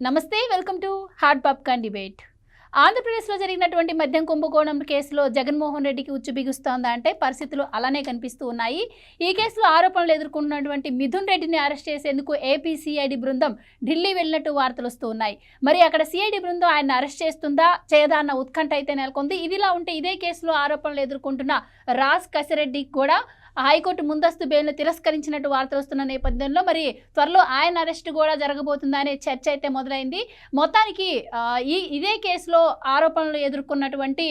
నమస్తే, welcome to hard popcorn debate. ఆంధ్రప్రదేశ్లో జరిగినటువంటి మద్యం కుంభకోణం కేసులో జగన్మోహన్ రెడ్డికి ఉచ్చు బిగుస్తోందా అంటే పరిస్థితులు అలానే కనిపిస్తూ ఉన్నాయి. ఈ కేసులో ఆరోపణలు ఎదుర్కొన్నటువంటి మిథున్ రెడ్డిని అరెస్ట్ చేసేందుకు ఏపీ సిఐడి బృందం ఢిల్లీ వెళ్ళినట్టు వార్తలు వస్తూ ఉన్నాయి. మరి అక్కడ సిఐడి బృందం ఆయన అరెస్ట్ చేస్తుందా చేయదా అన్న ఉత్కంఠ అయితే నెలకొంది. ఇదిలా ఉంటే ఇదే కేసులో ఆరోపణలు ఎదుర్కొంటున్న రాజ్ కసిరెడ్డికి కూడా హైకోర్టు ముందస్తు బెయిల్ను తిరస్కరించినట్టు వార్తలు వస్తున్న నేపథ్యంలో మరి త్వరలో ఆయన అరెస్ట్ కూడా జరగబోతుందనే చర్చ అయితే మొదలైంది. మొత్తానికి ఇదే కేసులో ఆరోపణలు ఎదుర్కొన్నటువంటి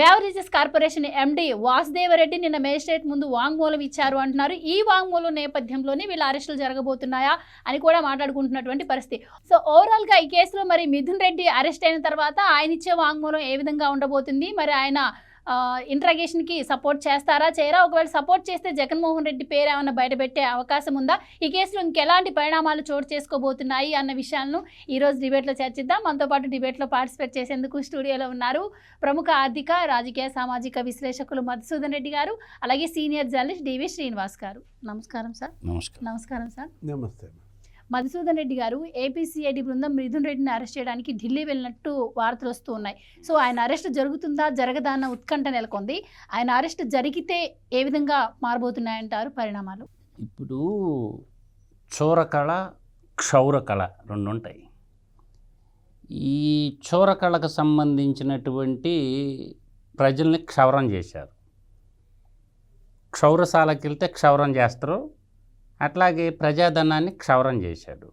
బెవరేజెస్ కార్పొరేషన్ ఎండి వాసుదేవరెడ్డి నిన్న మేజిస్ట్రేట్ ముందు వాంగ్మూలం ఇచ్చారు అంటున్నారు. ఈ వాంగ్మూలం నేపథ్యంలోనే వీళ్ళ అరెస్టులు జరగబోతున్నాయా అని కూడా మాట్లాడుకుంటున్నటువంటి పరిస్థితి. సో ఓవరాల్గా ఈ కేసులో మరి మిథున్ రెడ్డి అరెస్ట్ అయిన తర్వాత ఆయన ఇచ్చే వాంగ్మూలం ఏ విధంగా ఉండబోతుంది, మరి ఆయన ఇంట్రాగేషన్కి సపోర్ట్ చేస్తారా చేయరా, ఒకవేళ సపోర్ట్ చేస్తే జగన్మోహన్ రెడ్డి పేరు ఏమైనా బయటపెట్టే అవకాశం ఉందా, ఈ కేసులో ఇంకెలాంటి పరిణామాలు చోటు చేసుకోబోతున్నాయి అన్న విషయాలను ఈరోజు డిబేట్లో చర్చిద్దాం. మనతో పాటు డిబేట్లో పార్టిసిపేట్ చేసేందుకు స్టూడియోలో ఉన్నారు ప్రముఖ ఆర్థిక రాజకీయ సామాజిక విశ్లేషకులు మధుసూదన్ రెడ్డి గారు, అలాగే సీనియర్ జర్నలిస్ట్ డివి శ్రీనివాస్ గారు. నమస్కారం సార్. నమస్కారం సార్. నమస్తే. మధుసూదన్ రెడ్డి గారు, ఏపీసీఐడి బృందం మిథున్ రెడ్డిని అరెస్ట్ చేయడానికి ఢిల్లీ వెళ్ళినట్టు వార్తలు వస్తూ ఉన్నాయి. సో ఆయన అరెస్ట్ జరుగుతుందా జరగదా అన్న ఉత్కంఠ నెలకొంది. ఆయన అరెస్ట్ జరిగితే ఏ విధంగా మారబోతున్నాయంటారు పరిణామాలు? ఇప్పుడు చోరకళ క్షౌరకళ రెండు ఉంటాయి. ఈ చోరకళకు సంబంధించినటువంటి ప్రజల్ని క్షౌరం చేశారు. క్షౌరశాలకి వెళ్తే క్షౌరం చేస్తారు, అట్లాగే ప్రజాధనాన్ని క్షౌరం చేశాడు.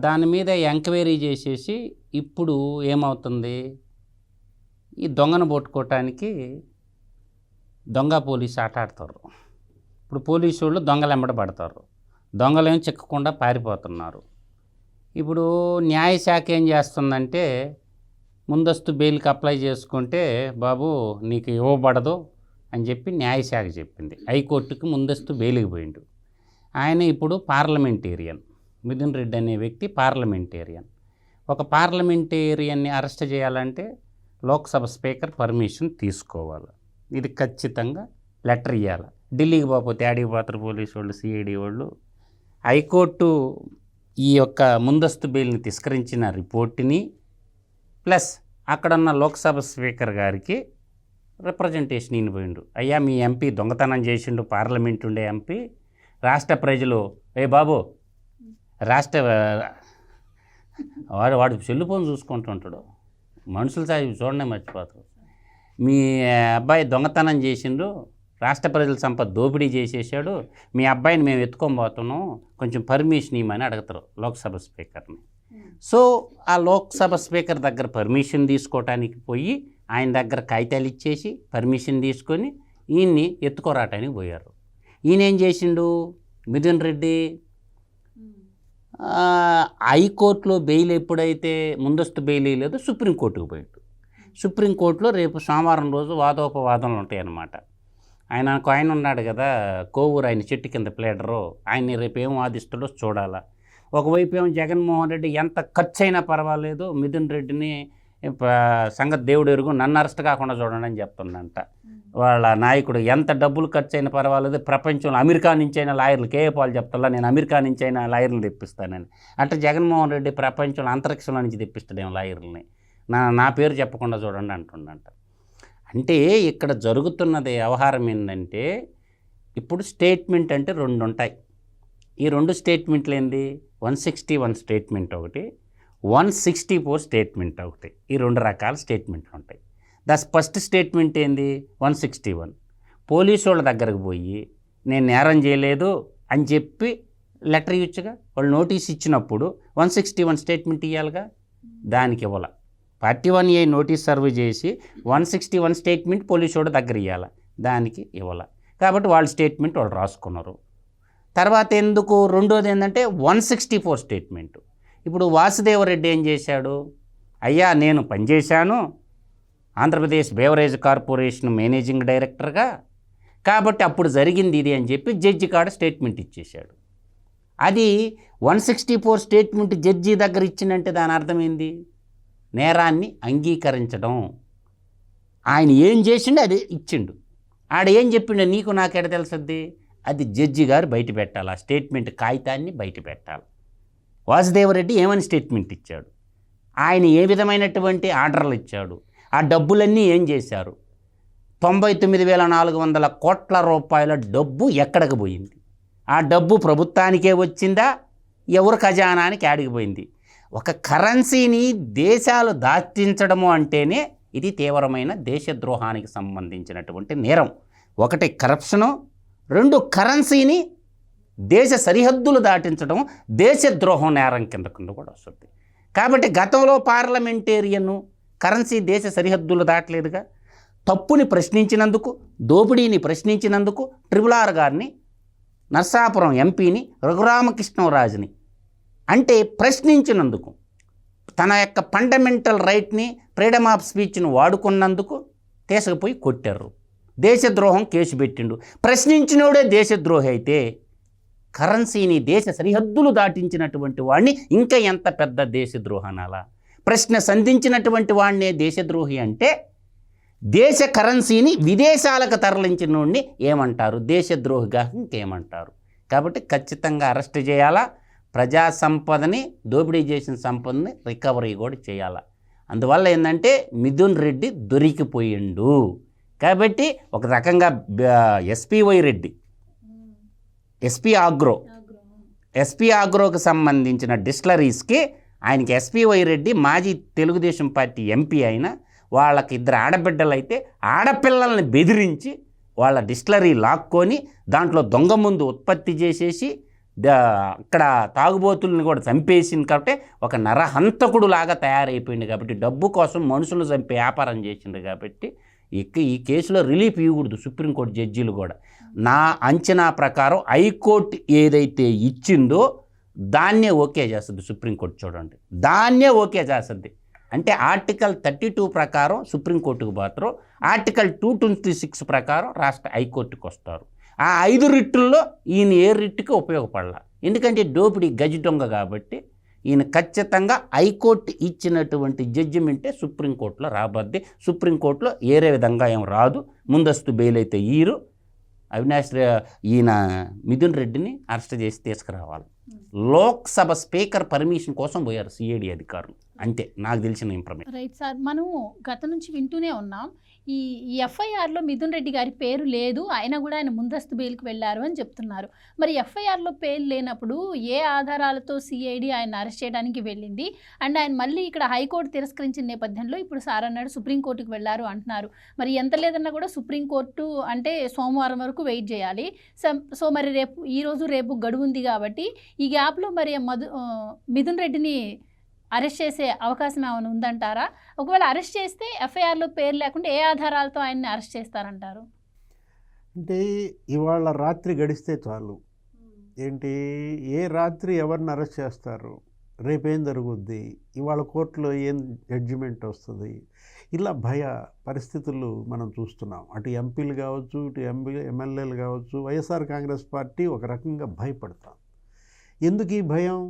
దాని మీద ఎంక్వైరీ చేసేసి ఇప్పుడు ఏమవుతుంది, ఈ దొంగను పట్టుకోవటానికి దొంగ పోలీసు ఆట ఆడతారు. ఇప్పుడు పోలీసు వాళ్ళు దొంగలు వెంబడబడతారు, దొంగలేం చిక్కకుండా పారిపోతున్నారు. ఇప్పుడు న్యాయశాఖ ఏం చేస్తుందంటే ముందస్తు బెయిల్కి అప్లై చేసుకుంటే బాబు నీకు ఇవ్వబడదు అని చెప్పి న్యాయశాఖ చెప్పింది. హైకోర్టుకి ముందస్తు బెయిల్కి పోయిండు. ఆయన ఇప్పుడు పార్లమెంటేరియన్. మిథున్ రెడ్డి అనే వ్యక్తి పార్లమెంటేరియన్. ఒక పార్లమెంటేరియన్ని అరెస్ట్ చేయాలంటే లోక్సభ స్పీకర్ పర్మిషన్ తీసుకోవాలి. ఇది ఖచ్చితంగా లెటర్ ఇవ్వాలి. ఢిల్లీకి పోతే ఆడికి పోతారు పోలీసు వాళ్ళు, సిఐడి వాళ్ళు. హైకోర్టు ఈ యొక్క ముందస్తు బెయిల్ని తిరస్కరించిన రిపోర్ట్ని ప్లస్ అక్కడున్న లోక్సభ స్పీకర్ గారికి రిప్రజెంటేషన్ ఇనిపోయిండు. అయ్యా మీ ఎంపీ దొంగతనం చేసిండు, పార్లమెంట్ ఉండే ఎంపీ, రాష్ట్ర ప్రజలు బాబు రాష్ట్ర వాడు సెల్ ఫోన్ చూసుకుంటుంటాడు, మనుషులు సాయి చూడనే మర్చిపోతారు. మీ అబ్బాయి దొంగతనం చేసిండు, రాష్ట్ర ప్రజల సంపద దోపిడీ చేసేసాడు, మీ అబ్బాయిని మేము ఎత్తుకొని పోతున్నాం, కొంచెం పర్మిషన్ ఇవ్వమని అడుగుతారు లోక్సభ స్పీకర్ని. సో ఆ లోక్సభ స్పీకర్ దగ్గర పర్మిషన్ తీసుకోవటానికి పోయి ఆయన దగ్గర కాగితాలు ఇచ్చేసి పర్మిషన్ తీసుకొని ఈయన్ని ఎత్తుకోరాటానికి పోయారు. ఈయన ఏం చేసిండు మిథున్ రెడ్డి, హైకోర్టులో బెయిల్ ఎప్పుడైతే ముందస్తు బెయిల్ లేదో సుప్రీంకోర్టుకు పోయాడు. సుప్రీంకోర్టులో రేపు సోమవారం రోజు వాదోపవాదనలు ఉంటాయన్నమాట. ఆయన ఉన్నాడు కదా కోవూరు, ఆయన చెట్టు కింద ప్లేడరు, ఆయన్ని రేపు ఏం వాదిస్తాడో చూడాలా. ఒకవైపు ఏమో జగన్మోహన్ రెడ్డి ఎంత ఖర్చు అయినా పర్వాలేదు మిథున్ రెడ్డిని సంగతి దేవుడు ఎరుగు, నన్ను అరెస్ట్ కాకుండా చూడండి అని చెప్తుందంట వాళ్ళ నాయకుడు. ఎంత డబ్బులు ఖర్చు అయినా పర్వాలేదు, ప్రపంచంలో అమెరికా నుంచి అయినా లాయర్లు కేపాలు చెప్తా, నేను అమెరికా నుంచి అయినా లాయర్లు తెప్పిస్తానని. అంటే జగన్మోహన్ రెడ్డి ప్రపంచంలో అంతరిక్షంలో నుంచి తెప్పిస్తాడేమో లాయర్లని, నా పేరు చెప్పకుండా చూడండి అంటుండంట. అంటే ఇక్కడ జరుగుతున్నది వ్యవహారం ఏంటంటే ఇప్పుడు స్టేట్మెంట్ అంటే రెండు ఉంటాయి. ఈ రెండు స్టేట్మెంట్లు ఏంది, 161 స్టేట్మెంట్ ఒకటి, 164 స్టేట్మెంట్ ఒకటి. ఈ రెండు రకాల స్టేట్మెంట్లు ఉంటాయి. ఫస్ట్ స్టేట్మెంట్ ఏంది 161. పోలీసు వాళ్ళ దగ్గరకు పోయి నేను నేరం చేయలేదు అని చెప్పి లెటర్ ఇవ్వచ్చుగా. వాళ్ళు నోటీస్ ఇచ్చినప్పుడు 161 స్టేట్మెంట్ ఇవ్వాలిగా, దానికి ఇవ్వాలి. 41A నోటీస్ సర్వ్ చేసి 161 స్టేట్మెంట్ పోలీసు వాళ్ళ దగ్గర ఇవ్వాలి, దానికి ఇవ్వాలి. కాబట్టి వాళ్ళ స్టేట్మెంట్ వాళ్ళు రాసుకున్నారు. తర్వాత ఎందుకు రెండోది ఏంటంటే 164 స్టేట్మెంటు. ఇప్పుడు వాసుదేవరెడ్డి ఏం చేశాడు, అయ్యా నేను పనిచేశాను ఆంధ్రప్రదేశ్ బెవరేజ్ కార్పొరేషన్ మేనేజింగ్ డైరెక్టర్గా, కాబట్టి అప్పుడు జరిగింది ఇది అని చెప్పి జడ్జి కాడ స్టేట్మెంట్ ఇచ్చేశాడు. అది 164 స్టేట్మెంట్ జడ్జి దగ్గర ఇచ్చిందంటే దాని అర్థమైంది నేరాన్ని అంగీకరించడం. ఆయన ఏం చేసిండు అది ఇచ్చిండు, ఆడ ఏం చెప్పిండు నీకు నాకెడ తెలుస్తుంది, అది జడ్జి గారు బయట పెట్టాలి, ఆ స్టేట్మెంట్ కాగితాన్ని బయట పెట్టాలి. వాసుదేవరెడ్డి ఏమని స్టేట్మెంట్ ఇచ్చాడు, ఆయన ఏ విధమైనటువంటి ఆర్డర్లు ఇచ్చాడు, ఆ డబ్బులన్నీ ఏం చేశారు, 99,400 కోట్ల రూపాయల డబ్బు ఎక్కడికి పోయింది, ఆ డబ్బు ప్రభుత్వానికే వచ్చిందా, ఎవరు ఖజానానికి ఆడిగిపోయింది. ఒక కరెన్సీని దేశాలు దాచించడము అంటేనే ఇది తీవ్రమైన దేశద్రోహానికి సంబంధించినటువంటి నేరం. ఒకటి కరప్షను, రెండు కరెన్సీని దేశ సరిహద్దులు దాటించడం దేశద్రోహం నేరం కింద కూడా వస్తుంది. కాబట్టి గతంలో పార్లమెంటేరియన్ కరెన్సీ దేశ సరిహద్దులు దాటలేదుగా. తప్పుని ప్రశ్నించినందుకు, దోపిడీని ప్రశ్నించినందుకు RRR గారిని, నర్సాపురం ఎంపీని, రఘురామకృష్ణరాజుని అంటే ప్రశ్నించినందుకు, తన యొక్క ఫండమెంటల్ రైట్ని, ఫ్రీడమ్ ఆఫ్ స్పీచ్ను వాడుకున్నందుకు తీసుకుపోయి కొట్టారు. దేశద్రోహం కేసు పెట్టిండు. ప్రశ్నించినోడే దేశద్రోహి అయితే కరెన్సీని దేశ సరిహద్దులు దాటించినటువంటి వాడిని ఇంకా ఎంత పెద్ద దేశద్రోహనాలా? ప్రశ్న సంధించినటువంటి వాడినే దేశద్రోహి అంటే దేశ కరెన్సీని విదేశాలకు తరలించిన వాడిని ఏమంటారు? దేశద్రోహిగా ఇంకేమంటారు? కాబట్టి ఖచ్చితంగా అరెస్ట్ చేయాలా, ప్రజా సంపదని, దోపిడీ చేసిన సంపదని రికవరీ కూడా చేయాలా. అందువల్ల ఏంటంటే మిథున్ రెడ్డి దొరికిపోయిండు. కాబట్టి ఒక రకంగా ఎస్పీవై రెడ్డి, ఎస్పీ ఆగ్రోకి సంబంధించిన డిస్టిలరీస్కి ఆయనకి ఎస్పీవై రెడ్డి మాజీ తెలుగుదేశం పార్టీ ఎంపీ అయినా వాళ్ళకి 2 ఆడబిడ్డలు అయితే ఆడపిల్లల్ని బెదిరించి వాళ్ళ డిస్టిలరీ లాక్కొని దాంట్లో దొంగ ముందు ఉత్పత్తి చేసేసి అక్కడ తాగుబోతుల్ని కూడా చంపేసింది. కాబట్టి ఒక నరహంతకుడు లాగా తయారైపోయింది. కాబట్టి డబ్బు కోసం మనుషులు చంపే వ్యాపారం చేసింది. కాబట్టి ఈ కేసులో రిలీఫ్ ఇవ్వకూడదు సుప్రీంకోర్టు జడ్జీలు కూడా. నా అంచనా ప్రకారం హైకోర్టు ఏదైతే ఇచ్చిందో దాన్నే ఓకే చేస్తుంది సుప్రీంకోర్టు. చూడండి, దాన్నే ఓకే చేస్తుంది. అంటే ఆర్టికల్ 32 ప్రకారం సుప్రీంకోర్టుకు పోతారు, ఆర్టికల్ 226 ప్రకారం రాష్ట్ర హైకోర్టుకు వస్తారు. ఆ 5 రిట్టుల్లో ఈయన ఏ రిట్టుకి ఉపయోగపడాల, ఎందుకంటే దోపిడీ గజి దొంగ. కాబట్టి ఈయన ఖచ్చితంగా హైకోర్టు ఇచ్చినటువంటి జడ్జిమెంటే సుప్రీంకోర్టులో రాబద్ది. సుప్రీంకోర్టులో ఏరే విధంగా ఏం రాదు. ముందస్తు బెయిల్ అయితే ఈయన మిథున్ రెడ్డిని అరెస్ట్ చేసి తీసుకురావాలి. లోక్సభ స్పీకర్ పర్మిషన్ కోసం పోయారు సిఐడి అధికారులు. అంతే నాకు తెలిసిన ఇన్ఫర్మేషన్. రైట్ సార్, మనం గత నుంచి వింటూనే ఉన్నాం ఈ ఎఫ్ఐఆర్లో మిథున్ రెడ్డి గారి పేరు లేదు, అయినా కూడా ఆయన ముందస్తు బెయిల్కి వెళ్ళారు అని చెప్తున్నారు. మరి ఎఫ్ఐఆర్లో పేరు లేనప్పుడు ఏ ఆధారాలతో సిఐడి ఆయన అరెస్ట్ చేయడానికి వెళ్ళింది? అండ్ ఆయన మళ్ళీ ఇక్కడ హైకోర్టు తిరస్కరించిన నేపథ్యంలో ఇప్పుడు సార్ అన్నాడు సుప్రీంకోర్టుకు వెళ్ళారు అంటున్నారు. మరి ఎంత లేదన్నా కూడా సుప్రీంకోర్టు అంటే సోమవారం వరకు వెయిట్ చేయాలి. సో మరి రేపు గడువు ఉంది కాబట్టి ఈ గ్యాప్లో మరి మిథున్ రెడ్డిని అరెస్ట్ చేసే అవకాశం ఏమైనా ఉందంటారా? ఒకవేళ అరెస్ట్ చేస్తే ఎఫ్ఐఆర్లో పేరు లేకుండా ఏ ఆధారాలతో ఆయన్ని అరెస్ట్ చేస్తారంటారు? అంటే ఇవాళ రాత్రి గడిస్తే చాలు. ఏంటి, ఏ రాత్రి ఎవరిని అరెస్ట్ చేస్తారు, రేపేం జరుగుద్ది, ఇవాళ కోర్టులో ఏం జడ్జిమెంట్ వస్తుంది, ఇలా భయ పరిస్థితులు మనం చూస్తున్నాం. అటు ఎంపీలు కావచ్చు, ఇటు ఎమ్మెల్యేలు కావచ్చు. వైఎస్ఆర్ కాంగ్రెస్ పార్టీ ఒక రకంగా భయపడతాం. ఎందుకు ఈ భయం?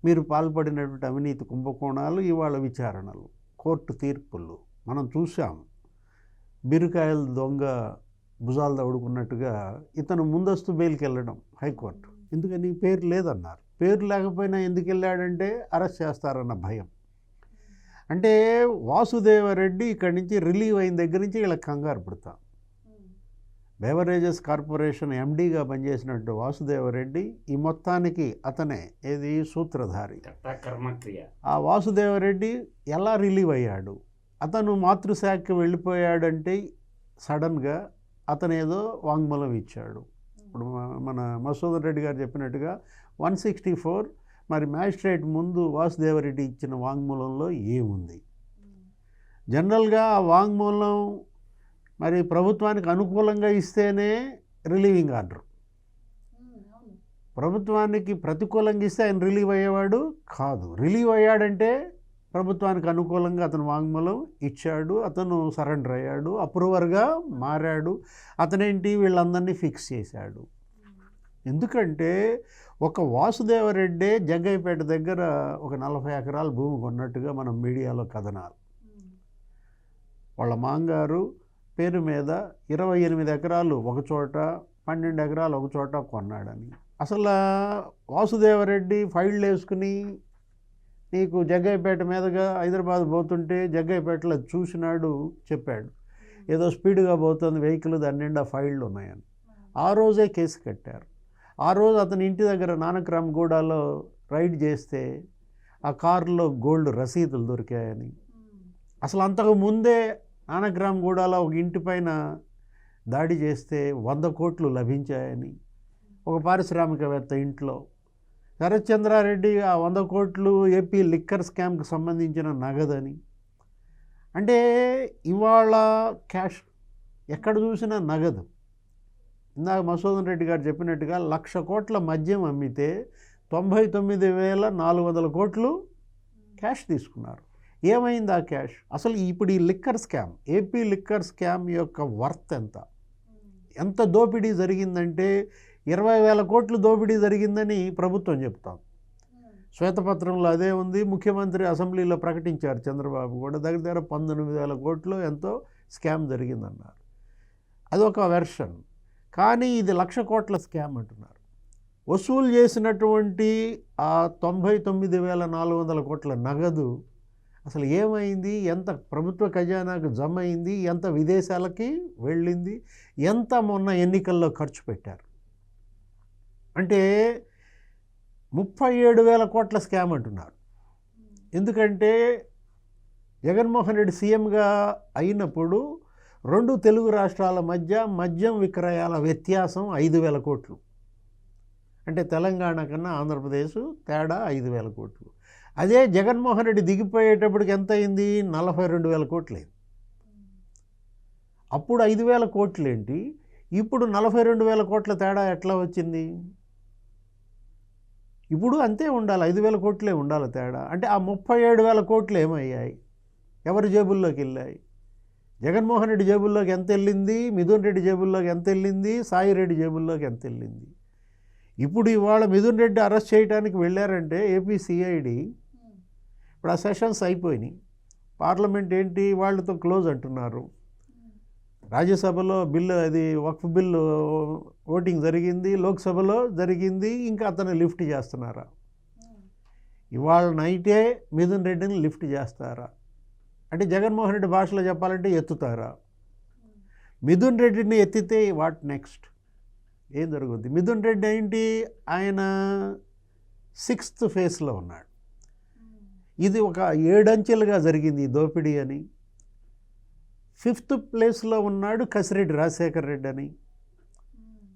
మీరు పాల్పడినటువంటి అవినీతి కుంభకోణాలు, ఇవాళ విచారణలు, కోర్టు తీర్పులు మనం చూసాం. బీరకాయలు దొంగ భుజాలు దౌడుకున్నట్టుగా ఇతను ముందస్తు బెయిల్కి వెళ్ళడం హైకోర్టు. ఎందుకని? పేరు లేదన్నారు. పేరు లేకపోయినా ఎందుకు వెళ్ళాడంటే అరెస్ట్ చేస్తారన్న భయం. అంటే వాసుదేవరెడ్డి ఇక్కడి నుంచి రిలీవ్ అయిన దగ్గర నుంచి వీళ్ళకి కంగారు పడతాం. బెవరేజెస్ కార్పొరేషన్ ఎండీగా పనిచేసినట్టు వాసుదేవరెడ్డి ఈ మొత్తానికి అతనే ఏది సూత్రధారి. ఆ వాసుదేవరెడ్డి ఎలా రిలీవ్ అయ్యాడు? అతను మాతృశాఖకి వెళ్ళిపోయాడంటే సడన్గా అతను ఏదో వాంగ్మూలం ఇచ్చాడు. ఇప్పుడు మన మసూదన్ రెడ్డి గారు చెప్పినట్టుగా 164 మరి మ్యాజిస్ట్రేట్ ముందు వాసుదేవరెడ్డి ఇచ్చిన వాంగ్మూలంలో ఏముంది? జనరల్గా ఆ వాంగ్మూలం మరి ప్రభుత్వానికి అనుకూలంగా ఇస్తేనే రిలీవింగ్ ఆర్డర్. ప్రభుత్వానికి ప్రతికూలంగా ఇస్తే ఆయన రిలీవ్ అయ్యేవాడు కాదు. రిలీవ్ అయ్యాడంటే ప్రభుత్వానికి అనుకూలంగా అతను వాంగ్మూలం ఇచ్చాడు, అతను సరెండర్ అయ్యాడు, అప్రూవర్గా మారాడు. అతనేంటి వీళ్ళందరినీ ఫిక్స్ చేశాడు. ఎందుకంటే ఒక వాసుదేవరెడ్డే జగ్గయ్యపేట దగ్గర ఒక 40 ఎకరాల భూమి కొన్నట్టుగా మనం మీడియాలో కథనాలు. వాళ్ళ మాంగారు పేరు మీద 28 ఎకరాలు ఒక చోట, 12 ఎకరాలు ఒక చోట కొన్నాడని. అసలు వాసుదేవరెడ్డి ఫైళ్ళు వేసుకుని నీకు జగ్గయ్యపేట మీదుగా హైదరాబాద్ పోతుంటే జగ్గయ్యపేటలో చూసినాడు, చెప్పాడు ఏదో స్పీడ్గా పోతుంది వెహికల్, దాని నిండా ఫైళ్ళు ఉన్నాయని. ఆ రోజే కేసు కట్టారు. ఆ రోజు అతని ఇంటి దగ్గర నానక్రామ్గూడలో రైడ్ చేస్తే ఆ కారులో గోల్డ్ రసీదులు దొరికాయని, అసలు అంతకు ముందే నానక్రామ్గూడలో ఒక ఇంటి పైన దాడి చేస్తే 100 కోట్లు లభించాయని, ఒక పారిశ్రామికవేత్త ఇంట్లో శరత్ చంద్రారెడ్డి ఆ 100 కోట్లు ఏపీ లిక్కర్ స్కామ్కి సంబంధించిన నగదని. అంటే ఇవాళ క్యాష్ ఎక్కడ చూసినా నగదు. ఇందాక మసూదన్ రెడ్డి గారు చెప్పినట్టుగా 1,00,000 కోట్ల మద్యం అమ్మితే 99,400 కోట్లు క్యాష్ తీసుకున్నారు. ఏమైంది ఆ క్యాష్? అసలు ఇప్పుడు ఈ liquor scam, AP liquor scam యొక్క వర్త్ ఎంత దోపిడీ జరిగిందంటే 20,000 కోట్లు దోపిడీ జరిగిందని ప్రభుత్వం చెప్తాం. శ్వేతపత్రంలో అదే ఉంది. ముఖ్యమంత్రి అసెంబ్లీలో ప్రకటించారు చంద్రబాబు కూడా, దగ్గర 19,000 కోట్లు ఎంతో స్కామ్ జరిగిందన్నారు. అదొక వెర్షన్. కానీ ఇది 1,00,000 కోట్ల స్కామ్ అంటున్నారు. వసూలు చేసినటువంటి ఆ 99,400 కోట్ల నగదు అసలు ఏమైంది, ఎంత ప్రభుత్వ ఖజానాకు జమ అయింది, ఎంత విదేశాలకి వెళ్ళింది, ఎంత మొన్న ఎన్నికల్లో ఖర్చు పెట్టారు అంటే 37,000 కోట్ల స్కామ్ అంటున్నారు. ఎందుకంటే జగన్మోహన్ రెడ్డి సీఎంగా అయినప్పుడు 2 తెలుగు రాష్ట్రాల మధ్య మద్యం విక్రయాల వ్యత్యాసం 5,000 కోట్లు. అంటే తెలంగాణ కన్నా ఆంధ్రప్రదేశ్ తేడా 5,000 కోట్లు. అదే జగన్మోహన్ రెడ్డి దిగిపోయేటప్పటికి ఎంత అయింది? 42,000 కోట్లు అయింది. అప్పుడు 5,000 కోట్లు ఏంటి, ఇప్పుడు 42,000 కోట్ల తేడా ఎట్లా వచ్చింది? ఇప్పుడు అంతే ఉండాలి, 5,000 కోట్లే ఉండాలి తేడా. అంటే ఆ 37,000 కోట్లు ఏమయ్యాయి, ఎవరి జేబుల్లోకి వెళ్ళాయి? జగన్మోహన్ రెడ్డి జేబుల్లోకి ఎంత వెళ్ళింది, మిథున్ రెడ్డి జేబుల్లోకి ఎంత వెళ్ళింది, సాయి రెడ్డి జేబుల్లోకి ఎంత వెళ్ళింది? ఇప్పుడు ఇవాళ మిథున్ రెడ్డి అరెస్ట్ చేయడానికి వెళ్ళారంటే ఏపీ సిఐడి, ఇప్పుడు ఆ సెషన్స్ అయిపోయినాయి. పార్లమెంట్ ఏంటి వాళ్ళతో క్లోజ్ అంటున్నారు. రాజ్యసభలో బిల్లు, అది వక్ఫ్ బిల్లు ఓటింగ్ జరిగింది, లోక్సభలో జరిగింది, ఇంకా అతను లిఫ్ట్ చేస్తున్నారా? ఇవాళ నైటే మిథున్ రెడ్డిని లిఫ్ట్ చేస్తారా? అంటే జగన్మోహన్ రెడ్డి భాషలో చెప్పాలంటే ఎత్తుతారా? మిథున్ రెడ్డిని ఎత్తితే వాట్ నెక్స్ట్, ఏం జరుగుద్ది? మిథున్ రెడ్డి ఏంటి, ఆయన 6th ఫేజ్లో ఉన్నాడు. ఇది ఒక 7 అంచెలుగా జరిగింది ఈ దోపిడీ అని. 5th ప్లేస్లో ఉన్నాడు కసిరెడ్డి రాజశేఖర్ రెడ్డి అని.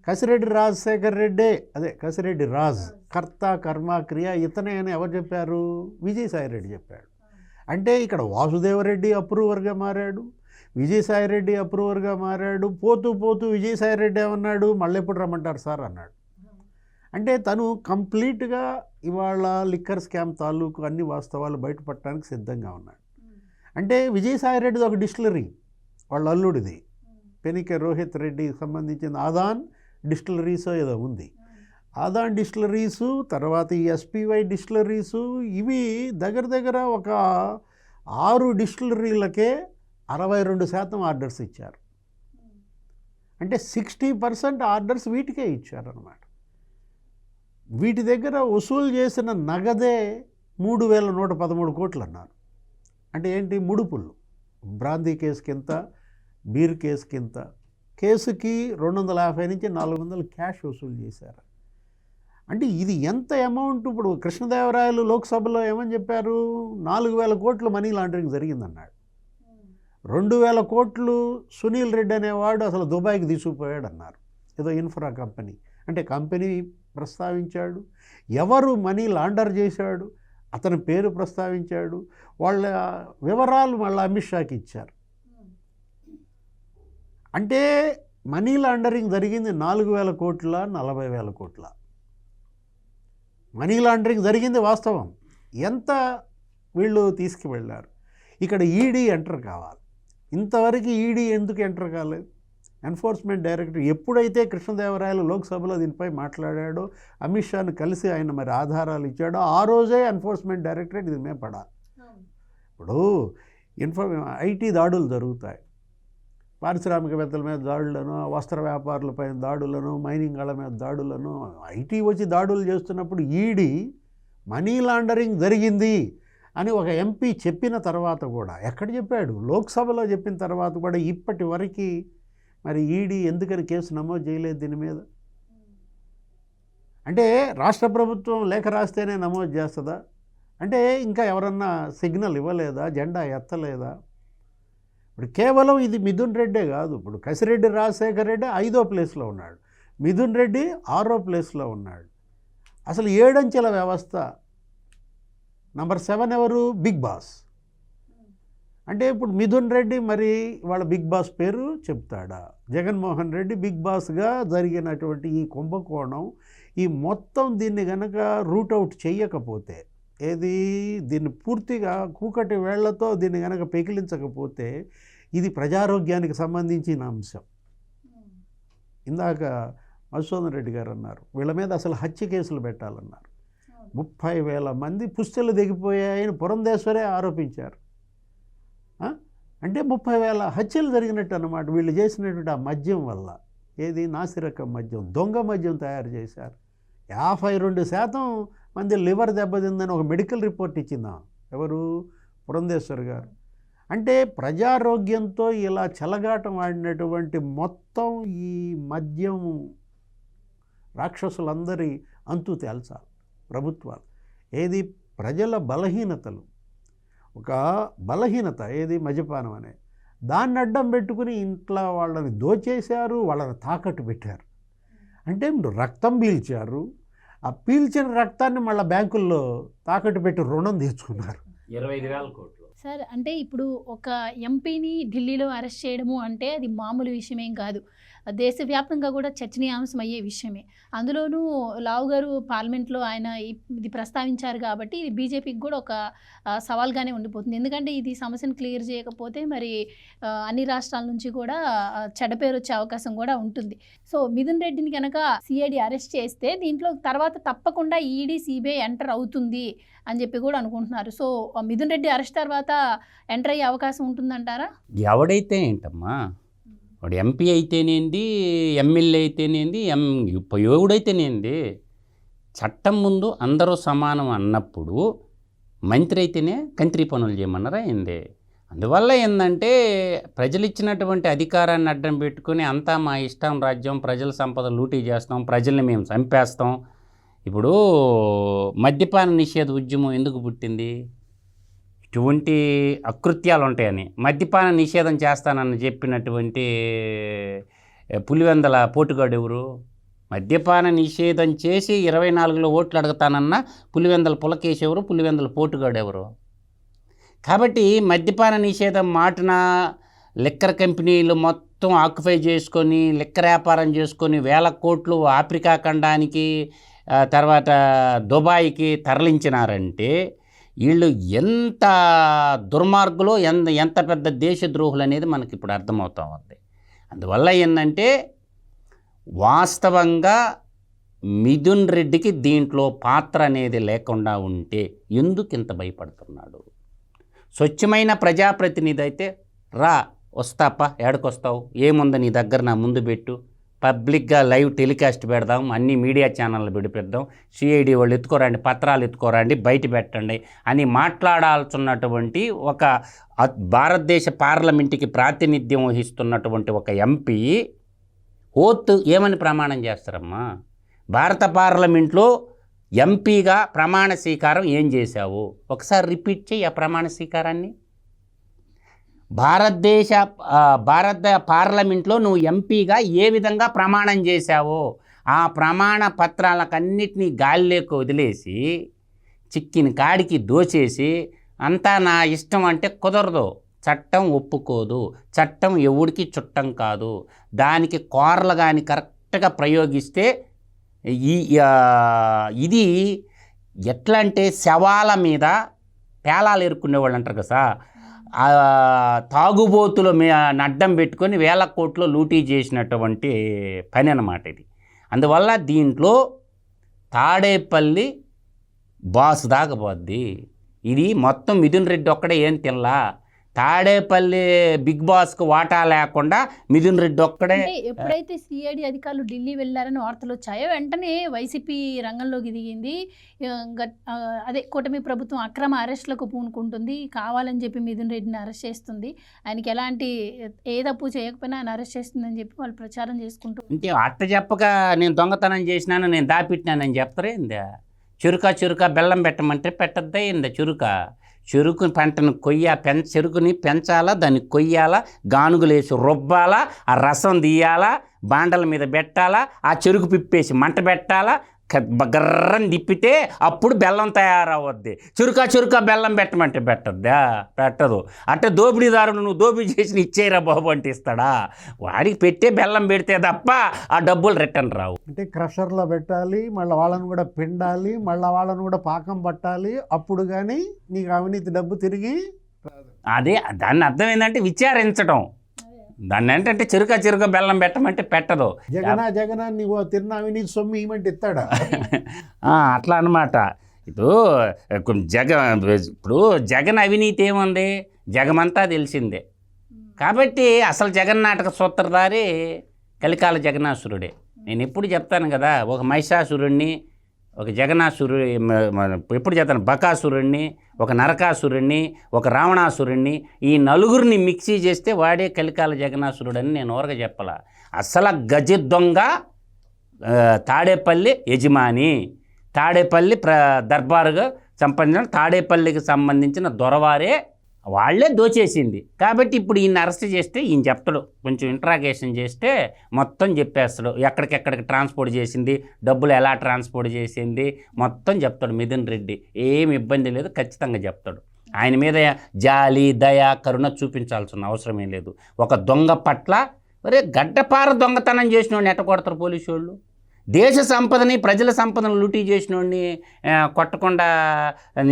కసిరెడ్డి రాజశేఖర్ రెడ్డే, అదే కసిరెడ్డి రాజ్, కర్త కర్మ క్రియ ఇతనే అని ఎవరు చెప్పారు? విజయసాయి రెడ్డి చెప్పాడు. అంటే ఇక్కడ వాసుదేవరెడ్డి అప్రూవర్గా మారాడు, విజయసాయిరెడ్డి అప్రూవర్గా మారాడు. పోతూ పోతూ విజయసాయిరెడ్డి ఏమన్నాడు, మళ్ళీ ఎప్పుడు రమ్మంటారు సార్ అన్నాడు. అంటే తను కంప్లీట్గా ఇవాళ లిక్కర్ స్కామ్ తాలూకు అన్ని వాస్తవాలు బయటపడటానికి సిద్ధంగా ఉన్నాడు. అంటే విజయసాయిరెడ్డిది ఒక డిస్టిలరీ, వాళ్ళ అల్లుడిది పెనికే రోహిత్ రెడ్డికి సంబంధించిన ఆదాన్ డిస్టిలరీసో ఏదో ఉంది. ఆదాన్ డిస్టిలరీసు, తర్వాత ఈ ఎస్పీవై డిస్టిలరీసు, ఇవి దగ్గర ఒక 6 డిస్టిలరీలకే 62% ఆర్డర్స్ ఇచ్చారు. అంటే 60% ఆర్డర్స్ వీటికే ఇచ్చారన్నమాట. వీటి దగ్గర వసూలు చేసిన నగదే 3,113 కోట్లు అన్నారు. అంటే ఏంటి, ముడుపులు, బ్రాందీ కేసుకి ఎంత, బీర్ కేసుకి ఎంత, కేసుకి 250 నుంచి 400 క్యాష్ వసూలు చేశారు. అంటే ఇది ఎంత అమౌంట్? ఇప్పుడు కృష్ణదేవరాయలు లోక్సభలో ఏమని చెప్పారు, 4,000 కోట్లు మనీ లాండరింగ్ జరిగిందన్నాడు. 2,000 కోట్లు సునీల్ రెడ్డి అనేవాడు అసలు దుబాయ్కి తీసుకుపోయాడు అన్నారు, ఏదో ఇన్ఫ్రా కంపెనీ. అంటే కంపెనీ ప్రస్తావించాడు, ఎవరు మనీ లాండర్ చేశాడు అతని పేరు ప్రస్తావించాడు, వాళ్ళ వివరాలు మళ్ళీ అమిత్ షాకి ఇచ్చారు. అంటే మనీ లాండరింగ్ జరిగింది 4,000 కోట్ల 40,000 కోట్ల మనీ లాండరింగ్ జరిగింది వాస్తవం. ఎంత వీళ్ళు తీసుకువెళ్ళారు? ఇక్కడ ఈడీ ఎంటర్ కావాలి. ఇంతవరకు ఈడీ ఎందుకు ఎంటర్ కాలేదు? ఎన్ఫోర్స్మెంట్ డైరెక్టర్ ఎప్పుడైతే కృష్ణదేవరాయలు లోక్సభలో దీనిపై మాట్లాడాడో, అమిత్ షాను కలిసి ఆయన మరి ఆధారాలు ఇచ్చాడో, ఆ రోజే ఎన్ఫోర్స్మెంట్ డైరెక్టరేట్ దీని మీద పడాలి. ఇప్పుడు ఐటీ దాడులు జరుగుతాయి, పారిశ్రామికవేత్తల మీద దాడులను, వస్త్ర వ్యాపారులపైన దాడులను, మైనింగ్ వాళ్ళ మీద దాడులను, ఐటీ వచ్చి దాడులు చేస్తున్నప్పుడు ఈడీ మనీ లాండరింగ్ జరిగింది అని ఒక ఎంపీ చెప్పిన తర్వాత కూడా, ఎక్కడ చెప్పాడు, లోక్సభలో చెప్పిన తర్వాత కూడా ఇప్పటి వరకు మరి ఈడీ ఎందుకని కేసు నమోదు చేయలేదు దీని మీద? అంటే రాష్ట్ర ప్రభుత్వం లేఖ రాస్తేనే నమోదు చేస్తుందా? అంటే ఇంకా ఎవరన్నా సిగ్నల్ ఇవ్వలేదా, జెండా ఎత్తలేదా? ఇప్పుడు కేవలం ఇది మిథున్ రెడ్డే కాదు, ఇప్పుడు కసిరెడ్డి రాజశేఖర రెడ్డి 5వ ప్లేస్లో ఉన్నాడు, మిథున్ రెడ్డి 6వ ప్లేస్లో ఉన్నాడు. అసలు 7 అంచెల వ్యవస్థ నంబర్ 7 ఎవరు? Big boss. అంటే ఇప్పుడు మిథున్ రెడ్డి మరి వాళ్ళ బిగ్ బాస్ పేరు చెప్తాడా? జగన్మోహన్ రెడ్డి బిగ్ బాస్గా జరిగినటువంటి ఈ కుంభకోణం, ఈ మొత్తం దీన్ని కనుక రూట్అవుట్ చేయకపోతే, దీన్ని పూర్తిగా కూకటి వేళ్లతో దీన్ని కనుక పెకిలించకపోతే, ఇది ప్రజారోగ్యానికి సంబంధించిన అంశం. ఇందాక మధుసూదన్ రెడ్డి గారు అన్నారు, వీళ్ళ మీద అసలు హత్య కేసులు పెట్టాలన్నారు. 30,000 మంది పుస్తలు దిగిపోయాయని పురంధేశ్వరే ఆరోపించారు. అంటే 30,000 హత్యలు జరిగినట్టు అన్నమాట వీళ్ళు చేసినటువంటి ఆ మద్యం వల్ల. నాసిరకం మద్యం, దొంగ మద్యం తయారు చేశారు. 52% మంది లివర్ దెబ్బతిందని ఒక మెడికల్ రిపోర్ట్ ఇచ్చిందా ఎవరు? పురంధేశ్వర్ గారు. అంటే ప్రజారోగ్యంతో ఇలా చెలగాటం ఆడినటువంటి మొత్తం ఈ మద్యం రాక్షసులందరి అంతు తేల్చాలి ప్రభుత్వాలు. ప్రజల బలహీనతలు, ఒక బలహీనత మద్యపానం అనే దాన్ని అడ్డం పెట్టుకుని ఇంట్లో వాళ్ళని దోచేశారు, వాళ్ళని తాకట్టు పెట్టారు. అంటే రక్తం పీల్చారు, ఆ పీల్చిన రక్తాన్ని మళ్ళీ బ్యాంకుల్లో తాకట్టు పెట్టి రుణం తీర్చుకున్నారు. 25,000 కోట్లు. సార్, అంటే ఇప్పుడు ఒక ఎంపీని ఢిల్లీలో అరెస్ట్ చేయడము అంటే అది మామూలు విషయమేం కాదు, దేశవ్యాప్తంగా కూడా చర్చనీయాంశం అయ్యే విషయమే. అందులోనూ లావు గారు పార్లమెంట్లో ఆయన ఇది ప్రస్తావించారు కాబట్టి ఇది బీజేపీకి కూడా ఒక సవాల్గానే ఉండిపోతుంది. ఎందుకంటే ఇది సమస్యను క్లియర్ చేయకపోతే మరి అన్ని రాష్ట్రాల నుంచి కూడా చెడ్డ పేరు వచ్చే అవకాశం కూడా ఉంటుంది. సో మిథున్ రెడ్డిని కనుక సిఐడి అరెస్ట్ చేస్తే దీంట్లో తర్వాత తప్పకుండా ఈడీ, సిబిఐ ఎంటర్ అవుతుంది అని చెప్పి కూడా అనుకుంటున్నారు. సో మిథున్ రెడ్డి అరెస్ట్ తర్వాత ఎంటర్ అయ్యే అవకాశం ఉంటుందంటారా? ఎవడైతే ఏంటమ్మా, వాడు ఎంపీ అయితేనేంది, ఎమ్మెల్యే అయితేనేంది, ఎవడైతేనేంది, చట్టం ముందు అందరూ సమానం అన్నప్పుడు మంత్రి అయితేనే కంత్రి పనులు చేయమన్నారా ఏంది? అందువల్ల ఏంటంటే ప్రజలు ఇచ్చినటువంటి అధికారాన్ని అడ్డం పెట్టుకుని అంతా మా ఇష్టం రాజ్యం, ప్రజల సంపద లూటీ చేస్తాం, ప్రజల్ని మేము చంపేస్తాం. ఇప్పుడు మద్యపాన నిషేధ ఉద్యమం ఎందుకు పుట్టింది? ఇటువంటి అకృత్యాలు ఉంటాయని. మద్యపాన నిషేధం చేస్తానని చెప్పినటువంటి పులివెందల పోటుగాడు ఎవరు? మద్యపాన నిషేధం చేసి 24లో ఓట్లు అడుగుతానన్న పులివెందల పులకేశ్ ఎవరు? పులివెందల పోటుగాడు ఎవరు? కాబట్టి మద్యపాన నిషేధం మాటన లిక్కర్ కంపెనీలు మొత్తం ఆక్యుపై చేసుకొని లిక్కర్ వ్యాపారం చేసుకొని 1,000 కోట్లు ఆఫ్రికా ఖండానికి, తర్వాత దుబాయ్కి తరలించినారంటే వీళ్ళు ఎంత దుర్మార్గులు, ఎంత పెద్ద దేశద్రోహులు అనేది మనకి ఇప్పుడు అర్థమవుతా ఉంది. అందువల్ల ఏంటంటే వాస్తవంగా మిథున్ రెడ్డికి దీంట్లో పాత్ర అనేది లేకుండా ఉంటే ఎందుకు ఇంత భయపడుతున్నాడు? స్వచ్ఛమైన ప్రజాప్రతినిధి అయితే రా, వస్తాపా, ఏడకొస్తావు, ఏముంది నీ దగ్గర, నా ముందు పెట్టు, పబ్లిక్గా లైవ్ టెలికాస్ట్ పెడదాం, అన్ని మీడియా ఛానళ్ళు పెడదాం, సిఐడి వాళ్ళు ఎత్తుకోరండి, పత్రాలు ఎత్తుకోరండి, బయట పెట్టండి అని మాట్లాడాల్సినటువంటి ఒక భారతదేశ పార్లమెంటుకి ప్రాతినిధ్యం వహిస్తున్నటువంటి ఒక ఎంపీ ఓత్ ఏమని ప్రమాణం చేస్తారమ్మా? భారత పార్లమెంట్లో ఎంపీగా ప్రమాణ స్వీకారం ఏం చేశావు? ఒకసారి రిపీట్ చేయి ఆ ప్రమాణ స్వీకారాన్ని. భారత పార్లమెంట్లో నువ్వు ఎంపీగా ఏ విధంగా ప్రమాణం చేశావో ఆ ప్రమాణ పత్రాలకన్నిటినీ గాలిలోకి వదిలేసి చిక్కిన కాడికి దోచేసి అంతా నా ఇష్టం అంటే కుదరదు. చట్టం ఒప్పుకోదు, చట్టం ఎవడికి చుట్టం కాదు. దానికి కోరలు కానీ కరెక్ట్గా ప్రయోగిస్తే ఇది ఎట్లా అంటే శవాల మీద పేలాలు ఎరుక్కునేవాళ్ళు అంటారు కదా, తాగుబోతుల అడ్డం పెట్టుకొని 1,000 కోట్లు లూటీ చేసినటువంటి పని అన్నమాట ఇది. అందువల్ల దీంట్లో తాడేపల్లి బాసు దాకపోద్ది. ఇది మొత్తం మిథున్ రెడ్డి ఒక్కడే ఏం తిల్లా, తాడేపల్లి బిగ్ బాస్కు వాటా లేకుండా మిథున్ రెడ్డి ఒక్కడే. అంటే ఎప్పుడైతే సిఐడి అధికారులు ఢిల్లీ వెళ్ళారని వార్తలు వచ్చాయో వెంటనే వైసీపీ రంగంలోకి దిగింది. అదే కూటమి ప్రభుత్వం అక్రమ అరెస్టులకు పూనుకుంటుంది, కావాలని చెప్పి మిథున్ రెడ్డిని అరెస్ట్ చేస్తుంది, ఆయనకి ఎలాంటి ఏ తప్పు చేయకపోయినా ఆయన అరెస్ట్ చేస్తుందని చెప్పి వాళ్ళు ప్రచారం చేసుకుంటూ. అంటే అట్ట చెప్పక నేను దొంగతనం చేసినాను, నేను దాపెట్టినానని చెప్తారే ఇందా. చురుక బెల్లం పెట్టమంటే పెట్టద్దా ఇందా. చెరుకు పంటను చెరుకుని పెంచాలా, దాన్ని కొయ్యాలా, గానుగులేసి రుబ్బాలా, ఆ రసం తీయాలా, బాండల మీద పెట్టాలా, ఆ చెరుకు పిప్పేసి మంట పెట్టాలా, గర్రని తిప్పితే అప్పుడు బెల్లం తయారవద్ది. చురుక బెల్లం పెట్టమంటే పెట్టదు. అంటే దోపిడీదారుడు నువ్వు దోపిడీ చేసి ఇచ్చేయరా బాబు అంటే ఇస్తాడా? వాడికి పెట్టే బెల్లం పెడితే తప్ప ఆ డబ్బులు రిటర్న్ రావు. అంటే క్రషర్లో పెట్టాలి, మళ్ళీ వాళ్ళని కూడా పిండాలి, మళ్ళీ వాళ్ళని కూడా పాకం పట్టాలి, అప్పుడు కానీ నీకు అవినీతి డబ్బు తిరిగి. అదే దాన్ని అర్థం ఏంటంటే విచారించడం. దాన్ని ఏంటంటే చెరుక బెల్లం పెట్టమంటే పెట్టదు. జగనా నీవు తిన్న అవినీతి సొమ్ము ఇవ్వమంటే ఇస్తాడా? అట్లా అనమాట. ఇప్పుడు జగన్ అవినీతి ఏముంది, జగమంతా తెలిసిందే. కాబట్టి అసలు జగన్ నాటక సూత్రధారి కలికాల జగనాసురుడే. నేను ఎప్పుడు చెప్తాను కదా, ఒక మహిషాసురుణ్ణి, ఒక జగనాసురుడు, ఎప్పుడు చెప్తాను బకాసురుణ్ణి, ఒక నరకాసురుణ్ణి, ఒక రావణాసురుణ్ణి, ఈ నలుగురిని మిక్సీ చేస్తే వాడే కలికాల జగనాసురుడు అని నేను ఊరగా చెప్పాల. అసలు గజ దొంగ తాడేపల్లి యజమాని, తాడేపల్లి దర్బారుగా సంపాదించిన, తాడేపల్లికి సంబంధించిన దొరవారే వాళ్ళే దోచేసింది. కాబట్టి ఇప్పుడు ఈయన అరెస్ట్ చేస్తే ఈయన చెప్తాడు, కొంచెం ఇంట్రాగేషన్ చేస్తే మొత్తం చెప్పేస్తాడు. ఎక్కడికెక్కడికి ట్రాన్స్పోర్ట్ చేసింది, డబ్బులు ఎలా ట్రాన్స్పోర్ట్ చేసింది మొత్తం చెప్తాడు మిథున్ రెడ్డి. ఏమి ఇబ్బంది లేదు, ఖచ్చితంగా చెప్తాడు. ఆయన మీద జాలి, దయ, కరుణ చూపించాల్సిన అవసరమే లేదు. ఒక దొంగ పట్ల గడ్డపార దొంగతనం చేసిన వాడిని ఎట్ట కొడతారు పోలీసు వాళ్ళు? దేశ సంపదని, ప్రజల సంపదను లూటీ చేసిన వాడిని కొట్టకుండా,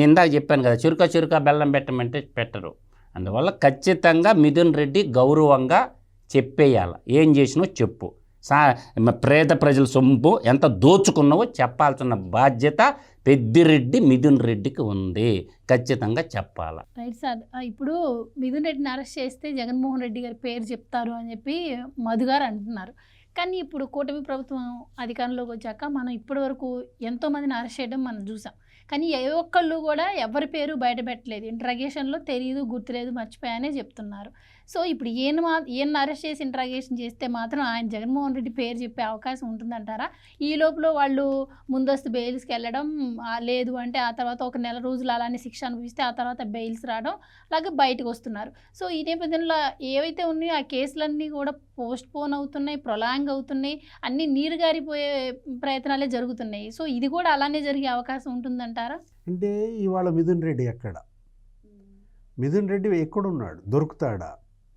ఇందాక చెప్పాను కదా, చురుక బెల్లం పెట్టమంటే పెట్టరు. అందువల్ల ఖచ్చితంగా మిథున్ రెడ్డి గౌరవంగా చెప్పేయాలి, ఏం చేసినో చెప్పు. పేద ప్రజల సొమ్ము ఎంత దోచుకున్నావో చెప్పాల్సిన బాధ్యత పెద్దిరెడ్డి మిథున్ రెడ్డికి ఉంది. ఖచ్చితంగా చెప్పాలి. రైట్ సార్, ఇప్పుడు మిథున్ రెడ్డిని అరెస్ట్ చేస్తే జగన్మోహన్ రెడ్డి గారి పేరు చెప్తారు అని చెప్పి మధు గారు అంటున్నారు. కానీ ఇప్పుడు కూటమి ప్రభుత్వం అధికారంలోకి వచ్చాక మనం ఇప్పటి వరకు ఎంతోమందిని అరెస్ట్ చేయడం మనం చూసాం. కానీ ఏ ఒక్కళ్ళు కూడా ఎవరి పేరు బయట పెట్టలేదు. ఇంట్రాగేషన్లో తెలియదు, గుర్తులేదు, మర్చిపోయానే చెప్తున్నారు. సో ఇప్పుడు ఈయన అరెస్ట్ చేసి ఇంట్రాగేషన్ చేస్తే మాత్రం ఆయన జగన్మోహన్ రెడ్డి పేరు చెప్పే అవకాశం ఉంటుందంటారా? ఈ లోపల వాళ్ళు ముందస్తు బెయిల్స్కి వెళ్ళడం, లేదు అంటే ఆ తర్వాత ఒక నెల రోజులు అలానే శిక్ష అనుభవిస్తే ఆ తర్వాత బెయిల్స్ రావడం, అలాగే బయటకు వస్తున్నారు. సో ఈ నేపథ్యంలో ఏవైతే ఉన్నాయో ఆ కేసులన్నీ కూడా పోస్ట్ పోన్ అవుతున్నాయి, ప్రొలాంగ్ అవుతున్నాయి, అన్నీ నీరు గారిపోయే ప్రయత్నాలే జరుగుతున్నాయి. సో ఇది కూడా అలానే జరిగే అవకాశం ఉంటుందంటారా? అంటే ఇవాళ మిథున్ రెడ్డి ఎక్కడ? మిథున్ రెడ్డి ఎక్కడున్నాడు? దొరుకుతాడా?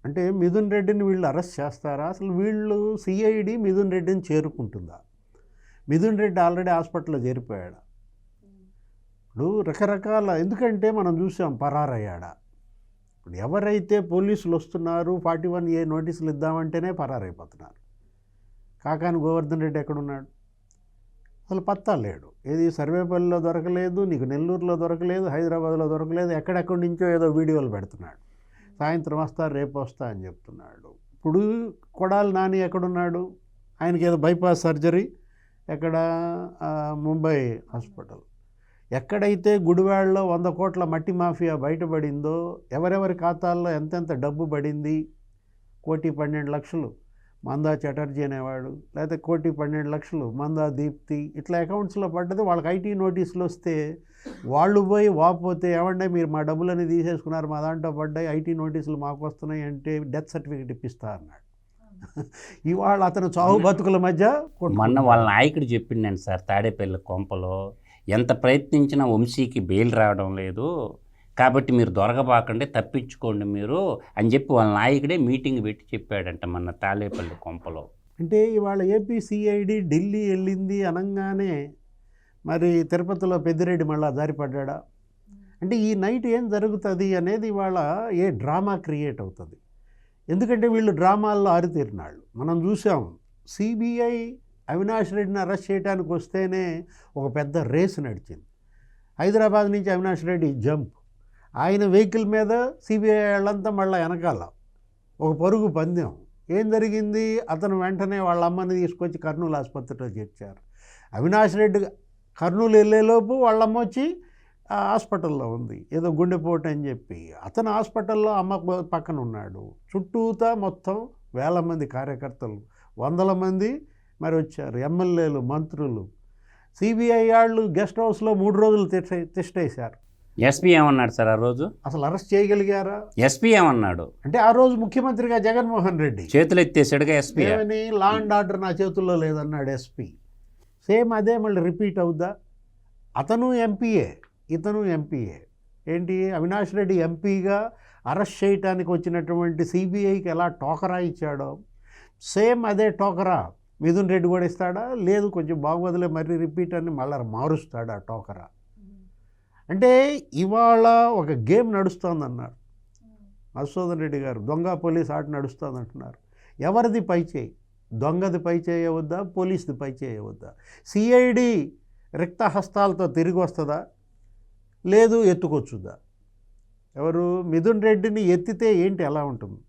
అంటే మిథున్ రెడ్డిని వీళ్ళు అరెస్ట్ చేస్తారా? అసలు వీళ్ళు సిఐడి మిథున్ రెడ్డిని చేరుకుంటుందా? మిథున్ రెడ్డి ఆల్రెడీ హాస్పిటల్లో చేరిపోయాడా? ఇప్పుడు రకరకాల, ఎందుకంటే మనం చూసాం పరారయ్యాడా. ఇప్పుడు ఎవరైతే పోలీసులు వస్తున్నారు 41A నోటీసులు ఇద్దామంటేనే పరారైపోతున్నారు. కాకాని గోవర్ధన్ రెడ్డి ఎక్కడున్నాడు? అసలు పత్తా లేడు. ఏది సర్వేపల్లిలో దొరకలేదు, నీకు నెల్లూరులో దొరకలేదు, హైదరాబాద్లో దొరకలేదు, ఎక్కడెక్కడి నుంచో ఏదో వీడియోలు పెడుతున్నాడు. సాయంత్రం వస్తా, రేపు వస్తా అని చెప్తున్నాడు. ఇప్పుడు కొడాలి నాని ఎక్కడున్నాడు? ఆయనకి ఏదో బైపాస్ సర్జరీ, ఎక్కడ? ముంబై హాస్పిటల్. ఎక్కడైతే గుడివాడలో 100 కోట్ల మట్టి మాఫియా బయటపడిందో, ఎవరెవరి ఖాతాల్లో ఎంతెంత డబ్బు పడింది, 1,12,00,000 మందా చటర్జీ అనేవాడు, లేకపోతే 1,12,00,000 మందా దీప్తి, ఇట్లా అకౌంట్స్లో పడ్డది. వాళ్ళకి ఐటీ నోటీసులు వస్తే వాళ్ళు పోయి వాపోతే, ఏమంటే మీరు మా డబ్బులని తీసేసుకున్నారు, మా దాంట్లో పడ్డాయి, ఐటీ నోటీసులు మాకు వస్తున్నాయి అంటే డెత్ సర్టిఫికేట్ ఇప్పిస్తా అన్నాడు. ఇవాళ అతను చావు బతుకుల మధ్య. మొన్న వాళ్ళ నాయకుడు చెప్పిండండి సార్, తాడేపల్లి కొంపలో ఎంత ప్రయత్నించినా వంశీకి బెయిల్ రావడం లేదు, కాబట్టి మీరు దొరకబాకండి, తప్పించుకోండి మీరు అని చెప్పి వాళ్ళ నాయకుడే మీటింగ్ పెట్టి చెప్పాడంట మన తాడేపల్లి కొంపలో. అంటే ఇవాళ ఏపీ సిఐడి ఢిల్లీ వెళ్ళింది అనగానే మరి తిరుపతిలో పెద్దిరెడ్డి మళ్ళా జారిపడ్డా. అంటే ఈ నైట్ ఏం జరుగుతుంది అనేది ఇవాళ ఏ డ్రామా క్రియేట్ అవుతుంది. ఎందుకంటే వీళ్ళు డ్రామాల్లో ఆరితీరినాళ్ళు. మనం చూసాం, సిబిఐ అవినాష్ రెడ్డిని అరెస్ట్ చేయడానికి వస్తేనే ఒక పెద్ద రేసు నడిచింది. హైదరాబాద్ నుంచి అవినాష్ రెడ్డి జంప్, ఆయన వెహికల్ మీద సిబిఐ వాళ్ళంతా మళ్ళీ వెనకాల ఒక పరుగు పందెం. ఏం జరిగింది? అతను వెంటనే వాళ్ళ అమ్మని తీసుకొచ్చి కర్నూలు ఆసుపత్రిలో చేర్చారు. అవినాష్ రెడ్డి కర్నూలు వెళ్ళేలోపు వాళ్ళమ్మ వచ్చి హాస్పిటల్లో ఉంది, ఏదో గుండెపోటు అని చెప్పి. అతను హాస్పిటల్లో అమ్మ పక్కన ఉన్నాడు. చుట్టూతా మొత్తం వేల మంది కార్యకర్తలు, వందల మంది మరి వచ్చారు, ఎమ్మెల్యేలు, మంత్రులు. సిబిఐ వాళ్ళు గెస్ట్ హౌస్లో 3 రోజులు తిష్టేశారు. ఎస్పీ ఏమన్నాడు సార్ ఆ రోజు? అసలు అరెస్ట్ చేయగలిగారా? ఎస్పీ ఏమన్నాడు? అంటే ఆ రోజు ముఖ్యమంత్రిగా జగన్మోహన్ రెడ్డి చేతులు ఎత్తేసాడుగా ఎస్పీ. ఏమని? లా అండ్ ఆర్డర్ నా చేతుల్లో లేదన్నాడు ఎస్పీ. సేమ్ అదే మళ్ళీ రిపీట్ అవుద్దా? అతను ఎంపీఏ, ఇతను ఎంపీఏ. ఏంటి? అవినాష్ రెడ్డి ఎంపీగా అరెస్ట్ చేయడానికి వచ్చినటువంటి సిబిఐకి ఎలా టోకరా ఇచ్చాడో సేమ్ అదే టోకరా మిథున్ రెడ్డి కూడా ఇస్తాడా? లేదు, కొంచెం బాగోదులే మరీ రిపీట్ అని మళ్ళీ మారుస్తాడా టోకరా? అంటే ఇవాళ ఒక గేమ్ నడుస్తోందన్నారు మధుసూదన్ రెడ్డి గారు. దొంగ పోలీస్ ఆట నడుస్తుంది అంటున్నారు. ఎవరిది పై చేయి? దొంగది పై చేయవద్దా, పోలీసుది పై చేయవద్దా? సిఐడి రిక్త హస్తాలతో తిరిగి వస్తుందా, లేదు ఎత్తుకొచ్చుద్దా? ఎవరు? మిథున్ రెడ్డిని ఎత్తితే ఏంటి, ఎలా ఉంటుంది?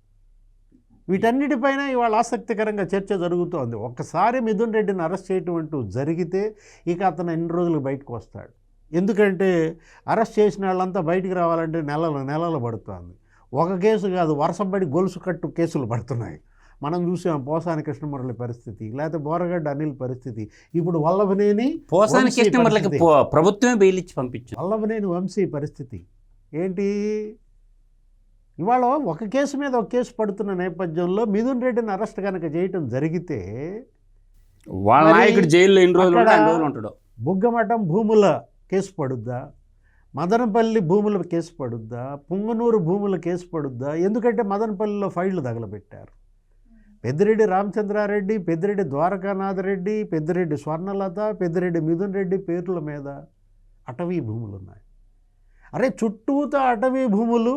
వీటన్నిటిపైన ఇవాళ ఆసక్తికరంగా చర్చ జరుగుతోంది. ఒక్కసారి మిథున్ రెడ్డిని అరెస్ట్ చేయటం అంటూ జరిగితే ఇక అతను ఎన్ని రోజులు బయటకు వస్తాడు? ఎందుకంటే అరెస్ట్ చేసిన వాళ్ళంతా బయటికి రావాలంటే నెలలు పడుతుంది. ఒక కేసు కాదు, వరుసపడి గొలుసు కట్టు కేసులు పడుతున్నాయి. మనం చూసాం పోసాని కృష్ణమురళి పరిస్థితి, లేకపోతే బోరగడ్డ అనిల్ పరిస్థితి, ఇప్పుడు వల్లభనేని పోసాని కృష్ణమురళికి ప్రభుత్వమే బెయిల్ ఇచ్చి పంపించు. వల్లభనేని వంశీ పరిస్థితి ఏంటి? ఇవాళ ఒక కేసు మీద ఒక కేసు పడుతున్న నేపథ్యంలో మిథున్ రెడ్డిని అరెస్ట్ కనుక చేయటం జరిగితే వాళ్ళ నాయకుడు జైల్లో ఎన్ని రోజులు ఉంటాడు? బుగ్గమఠం భూముల కేసు పడుద్దా? మదనపల్లి భూముల కేసు పడుద్దా? పుంగనూరు భూముల కేసు పడుద్దా? ఎందుకంటే మదనపల్లిలో ఫైళ్లు తగలబెట్టారు. పెద్దిరెడ్డి రామచంద్రారెడ్డి, పెద్దిరెడ్డి ద్వారకానాథ్ రెడ్డి, పెద్దిరెడ్డి స్వర్ణలత, పెద్దిరెడ్డి మిథున్ రెడ్డి పేర్ల మీద అటవీ భూములు ఉన్నాయి. అరే చుట్టూతో అటవీ భూములు,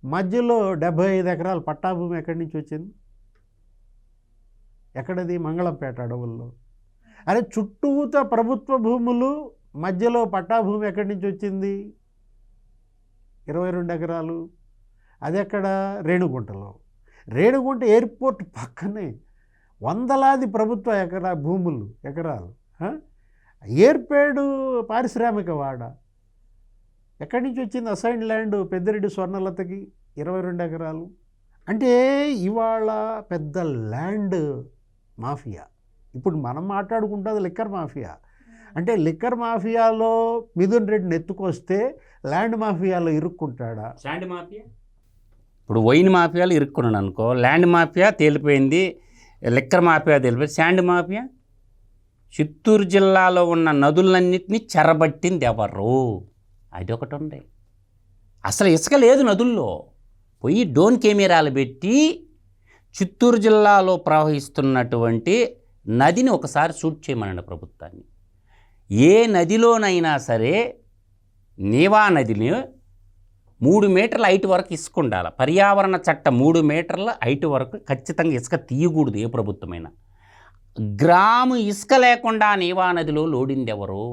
మధ్యలో 75 ఎకరాల పట్టాభూమి ఎక్కడి నుంచి వచ్చింది? ఎక్కడది? మంగళంపేట అడవుల్లో. అరే చుట్టూతో ప్రభుత్వ భూములు, మధ్యలో పట్టాభూమి ఎక్కడి నుంచి వచ్చింది? 22 ఎకరాలు. అది ఎక్కడ? రేణుగుంటలో. రేణుగుంట ఎయిర్పోర్ట్ పక్కనే వందలాది ప్రభుత్వ ఎకరాలు. ఏర్పేడు పారిశ్రామిక వాడ ఎక్కడి నుంచి వచ్చింది? అసైన్ ల్యాండ్ పెద్దిరెడ్డి స్వర్ణలతకి 22 ఎకరాలు. అంటే ఇవాళ పెద్ద ల్యాండ్ మాఫియా. ఇప్పుడు మనం మాట్లాడుకుంటుంది లిక్కర్ మాఫియా. అంటే లిక్కర్ మాఫియాలో మిథున్ రెడ్డిని ఎత్తుకొస్తే ల్యాండ్ మాఫియాలో ఇరుక్కుంటాడా? శాండ్ మాఫియా ఇప్పుడు వైన్ మాఫియాలో ఇరుక్కున్నాడు అనుకో, ల్యాండ్ మాఫియా తేలిపోయింది, లిక్కర్ మాఫియా తేలిపోయింది. శాండ్ మాఫియా చిత్తూరు జిల్లాలో ఉన్న నదులన్నింటినీ చెరబట్టింది ఎవరు? అది ఒకటి ఉంది. అసలు ఇసుక లేదు నదుల్లో. పోయి డ్రోన్ కెమెరాలు పెట్టి చిత్తూరు జిల్లాలో ప్రవహిస్తున్నటువంటి నదిని ఒకసారి షూట్ చేయమనండి ప్రభుత్వాన్ని. ఏ నదిలోనైనా సరే నీవా నదిని 3 మీటర్ల హైట్ వరకు ఇసుక ఉండాలి. పర్యావరణ చట్టం 3 మీటర్ల హైట్ వరకు ఖచ్చితంగా ఇసుక తీయకూడదు ఏ ప్రభుత్వమైనా. గ్రాము ఇసుక లేకుండా నీవా నదిలో లోడింది ఎవరు?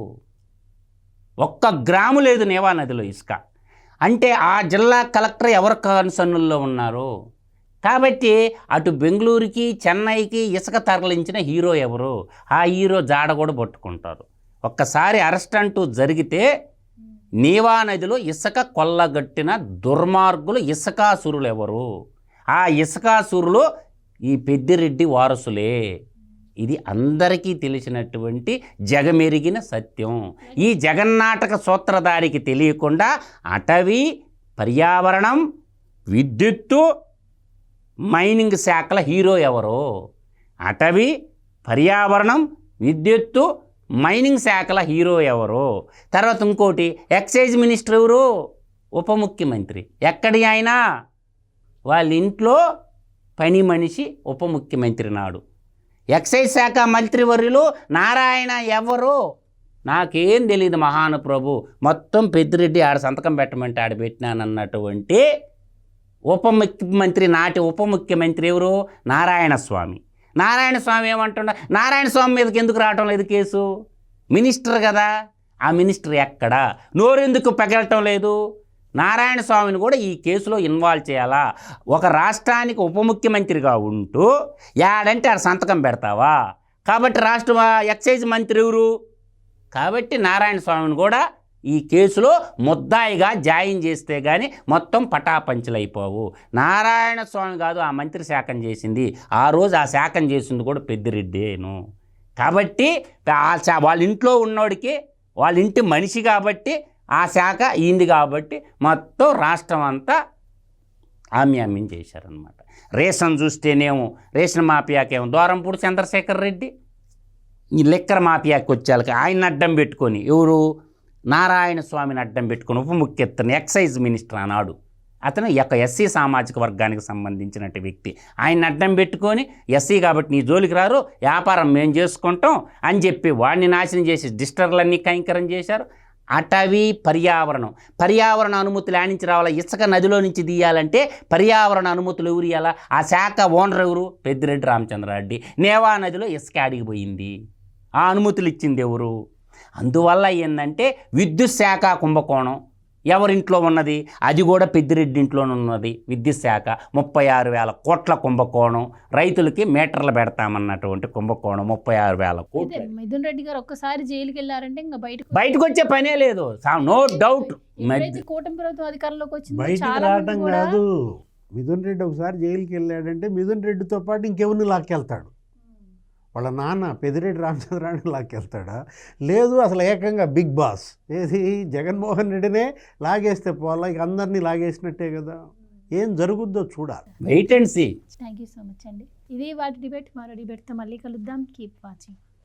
1 గ్రాము లేదు నీవా నదిలో ఇసుక. అంటే ఆ జిల్లా కలెక్టర్ ఎవరి కన్సర్నుల్లో ఉన్నారు? కాబట్టి అటు బెంగళూరుకి, చెన్నైకి ఇసుక తరలించిన హీరో ఎవరు? ఆ హీరో జాడ కూడా పట్టుకుంటారు. ఒక్కసారి అరెస్ట్ అంటూ జరిగితే నీవా నదిలో ఇసుక కొల్లగట్టిన దుర్మార్గులు ఇసుకాసురులు ఎవరు? ఆ ఇసుకాసురులు ఈ పెద్దిరెడ్డి వారసులే. ఇది అందరికీ తెలిసినటువంటి జగమెరిగిన సత్యం. ఈ జగన్నాటక సూత్రధారికి తెలియకుండా అటవీ, పర్యావరణం, విద్యుత్తు, మైనింగ్ శాఖల హీరో ఎవరు? అటవీ, పర్యావరణం, విద్యుత్తు, మైనింగ్ శాఖల హీరో ఎవరు? తర్వాత ఇంకోటి, ఎక్సైజ్ మినిస్టర్ ఎవరు? ఉప ముఖ్యమంత్రి. ఎక్కడి ఆయన? వాళ్ళ ఇంట్లో పని మనిషి ఉప ముఖ్యమంత్రి నాడు. ఎక్సైజ్ శాఖ మంత్రివర్యులు నారాయణ ఎవరు? నాకేం తెలియదు మహానుప్రభు, మొత్తం పెద్దిరెడ్డి ఆడ సంతకం పెట్టమంటే ఆడ పెట్టినానన్నటువంటి ఉప ముఖ్యమంత్రి, నాటి ఉప ముఖ్యమంత్రి ఎవరు? నారాయణ స్వామి. నారాయణ స్వామి ఏమంటున్నా? నారాయణ స్వామి మీదకి ఎందుకు రావటం లేదు కేసు? మినిస్టర్ కదా. ఆ మినిస్టర్ ఎక్కడా? నోరెందుకు పెగలటం లేదు? నారాయణ స్వామిని కూడా ఈ కేసులో ఇన్వాల్వ్ చేయాలా? ఒక రాష్ట్రానికి ఉప ముఖ్యమంత్రిగా ఉంటూ యాడంటే ఆడ సంతకం పెడతావా? కాబట్టి రాష్ట్ర ఎక్సైజ్ మంత్రి ఎవరు? కాబట్టి నారాయణ స్వామిని కూడా ఈ కేసులో ముద్దాయిగా జాయిన్ చేస్తే కానీ మొత్తం పటాపంచలైపోవు. నారాయణ స్వామి కాదు ఆ మంత్రి శాఖం చేసింది, ఆ రోజు ఆ శాఖం చేసింది కూడా పెద్దిరెడ్డేను. కాబట్టి వాళ్ళ ఇంట్లో ఉన్నోడికి వాళ్ళ ఇంటి మనిషి కాబట్టి ఆ శాఖ ఈంది కాబట్టి మొత్తం రాష్ట్రం అంతా ఆమ్యామ్యం చేశారనమాట. రేషన్ చూస్తేనేమో రేషన్ మాఫియాకేమో దూరంపూడి చంద్రశేఖర్ రెడ్డి, ఈ లెక్కర మాఫియాకి వచ్చేళ్ళకి ఆయన అడ్డం పెట్టుకొని, ఎవరు నారాయణ స్వామిని అడ్డం పెట్టుకొని ఉప ముఖ్యమంత్రిని ఎక్సైజ్ మినిస్టర్ అన్నాడు. అతను ఎస్సీ సామాజిక వర్గానికి సంబంధించినట్టు వ్యక్తి. ఆయన అడ్డం పెట్టుకొని ఎస్సీ కాబట్టి నీ జోలికి రారు, వ్యాపారం మేము చేసుకుంటాం అని చెప్పి వాడిని నాశనం చేసి డిస్టర్లన్నీ కైంకరం చేశారు. అటవీ పర్యావరణ అనుమతులు ఆనించి రావాలా? ఇసుక నదిలో నుంచి తీయాలంటే పర్యావరణ అనుమతులు ఎవరు ఇవ్వాలా? ఆ శాఖ ఓనర్ ఎవరు? పెద్దిరెడ్డి రామచంద్రారెడ్డి. నేవా నదిలో ఇసుక అడిగిపోయింది, ఆ అనుమతులు ఇచ్చింది ఎవరు? అందువల్ల ఏంటంటే విద్యుత్ శాఖ కుంభకోణం ఎవరింట్లో ఉన్నది? అది కూడా పెద్దిరెడ్డి ఇంట్లోనే ఉన్నది. విద్యుత్ శాఖ 36,000 కోట్ల కుంభకోణం, రైతులకి మీటర్లు పెడతామన్నటువంటి కుంభకోణం 36,000 కోట్లు. మిథున్ రెడ్డి గారు ఒక్కసారి జైలుకి వెళ్ళారంటే ఇంకా బయటకు వచ్చే పనే లేదు, నో డౌట్. కూటమి ప్రభుత్వం అధికారంలోకి వచ్చింది, బయటికి రావడం కాదు. మిథున్ రెడ్డి ఒకసారి జైలుకి వెళ్ళాడంటే మిథున్ రెడ్డితో పాటు ఇంకెవరిని లాక్కెళ్తాడు? వాళ్ళ నాన్న పెద్దిరెడ్డి రామచంద్రాన్ని లాక్కెళ్తాడా? లేదు, అసలు ఏకంగా బిగ్ బాస్ ఏది జగన్మోహన్ రెడ్డినే లాగేస్తే పోలా, ఇక అందరినీ లాగేసినట్టే కదా. ఏం జరుగుద్దో చూడాలి, wait and see. Thank you so much అండి. ఇది వాటి డిబేట్. మరో డిబేట్తో మళ్ళీ కలుద్దాం. Keep watching.